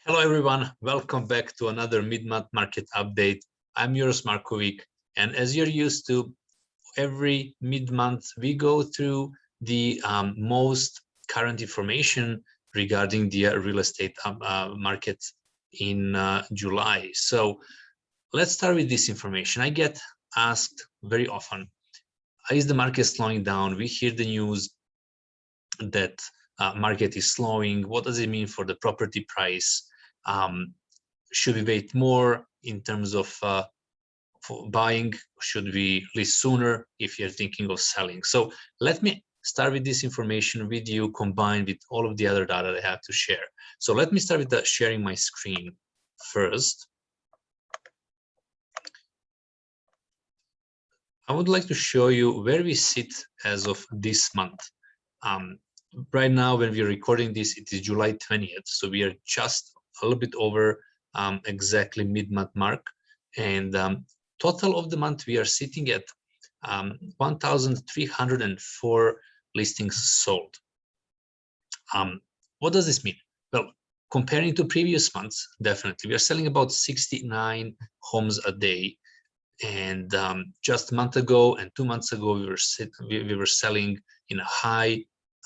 Hello everyone, welcome back to another mid-month market update. I'm Uros Markovic, and as you're used to, every mid-month we go through the most current information regarding the real estate market in July. So let's start with this information. I get asked very often, is the market slowing down? We hear the news that market is slowing. What does it mean for the property price? Should we wait more in terms of for buying? Should we list sooner if you're thinking of selling? So let me start with this information with you combined with all of the other data I have to share. So let me start with sharing my screen first. I would like to show you where we sit as of this month. Right now, when we're recording this, it is July 20th. So we are just a little bit over exactly mid-month mark. And total of the month, we are sitting at 1,304 listings sold. What does this mean? Well, comparing to previous months, definitely, we are selling about 69 homes a day. And just a month ago and 2 months ago, we were selling in a high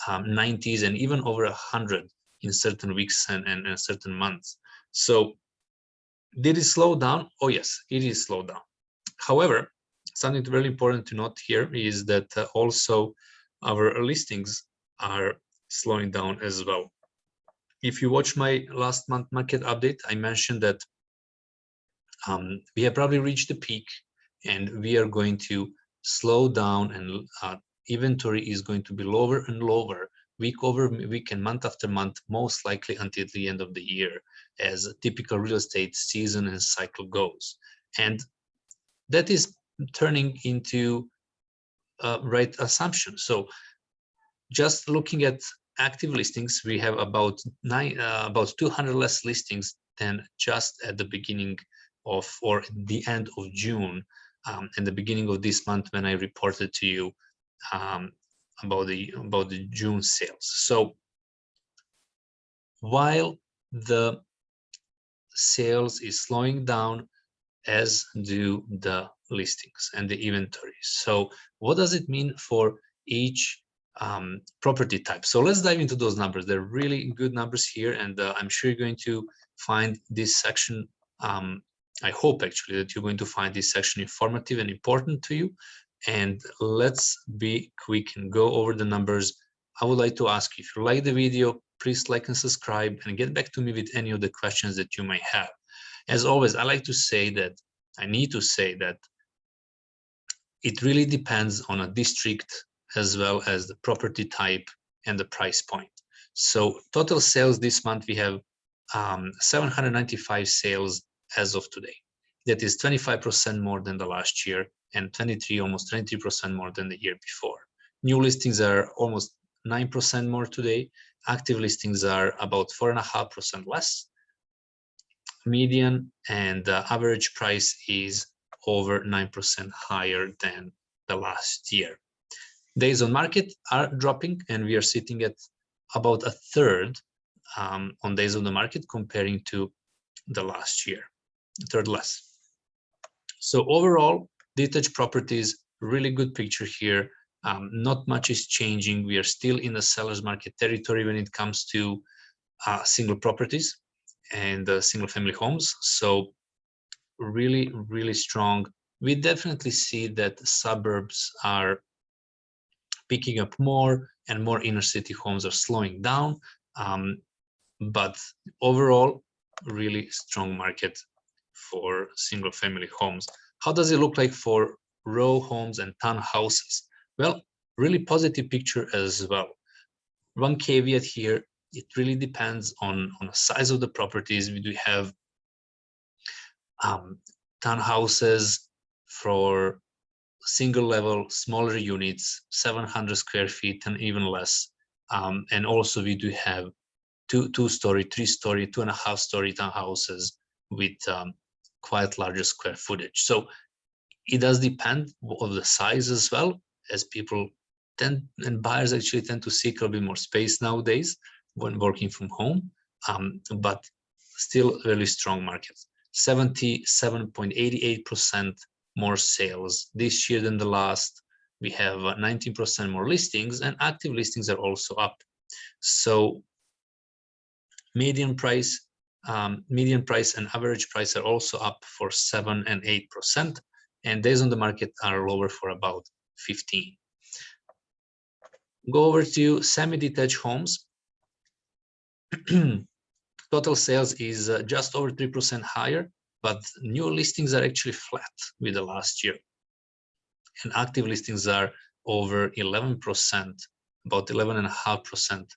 90s and even over 100 in certain weeks and certain months. So did it slow down? Oh yes, it is slowed down. However, something really important to note here is that also our listings are slowing down as well. If you watch my last month market update, I mentioned that we have probably reached the peak and we are going to slow down, and inventory is going to be lower and lower week over week and month after month, most likely until the end of the year, as a typical real estate season and cycle goes. And that is turning into right assumption. So just looking at active listings, we have about 200 less listings than just at the beginning of, or the end of June, and the beginning of this month when I reported to you about the June sales. So while the sales is slowing down, as do the listings and the inventory. So what does it mean for each property type? So let's dive into those numbers. They're really good numbers here, and I'm sure you're going to find this section, I hope actually that you're going to find this section informative and important to you. And let's be quick and go over the numbers. I would like to ask you, if you like the video, please like and subscribe and get back to me with any of the questions that you may have. As always, I like to say that, I need to say that it really depends on a district as well as the property type and the price point. So total sales this month, we have 795 sales as of today. That is 25% more than the last year and almost 23% more than the year before. New listings are almost 9% more today. Active listings are about 4.5% less. Median and the average price is over 9% higher than the last year. Days on market are dropping, and we are sitting at about a third on days on the market comparing to the last year, a third less. So overall, detached properties, really good picture here. Not much is changing. We are still in the seller's market territory when it comes to single properties and single family homes. So really, really strong. We definitely see that suburbs are picking up more and more inner city homes are slowing down. But overall, really strong market for single family homes. How does it look like for row homes and townhouses? Well, really positive picture as well. One caveat here, it really depends on the size of the properties. We do have townhouses for single level, smaller units, 700 square feet and even less. And also we do have two-story, three-story, 2.5-story townhouses with quite larger square footage. So it does depend on the size as well, as people tend, and buyers actually tend to seek a little bit more space nowadays when working from home. But still really strong market. 77.88% more sales this year than the last. We have 19% more listings, and active listings are also up. So median price and average price are also up for 7 and 8%, and days on the market are lower for about 15. Go over to semi-detached homes. Total sales is just over 3% higher, but new listings are actually flat with the last year. And active listings are over 11%, about 11.5%.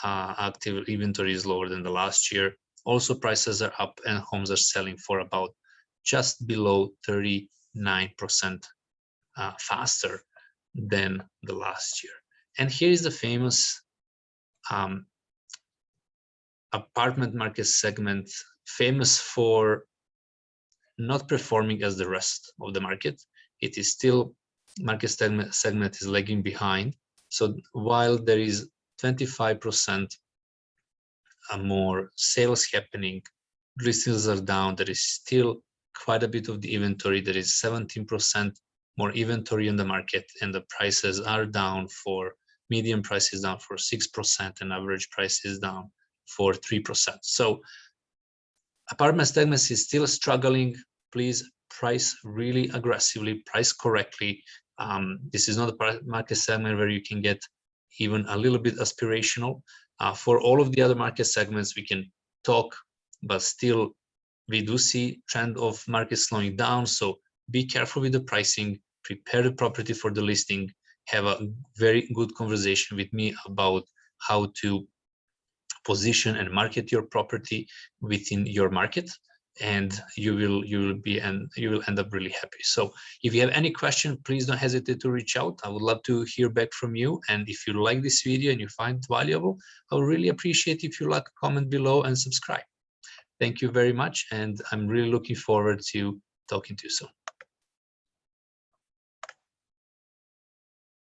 Active inventory is lower than the last year. Also, prices are up and homes are selling for about just below 39% faster than the last year. And here is the famous apartment market segment, famous for not performing as the rest of the market. It is still, market segment is lagging behind. So while there is 25% more sales happening, listings are down, there is still quite a bit of the inventory. There is 17% more inventory in the market, and the prices are down for, median price is down for 6%, and average price is down for 3%. So apartment segment is still struggling. Please price really aggressively, price correctly. This is not a market segment where you can get even a little bit aspirational. For all of the other market segments, we can talk, but still we do see trend of market slowing down. So be careful with the pricing, prepare the property for the listing, have a very good conversation with me about how to position and market your property within your market, and you will end up really happy. So if you have any question, please don't hesitate to reach out. I would love to hear back from you. And if you like this video and you find it valuable, I would really appreciate if you like, comment below and subscribe. Thank you very much, and I'm really looking forward to talking to you soon.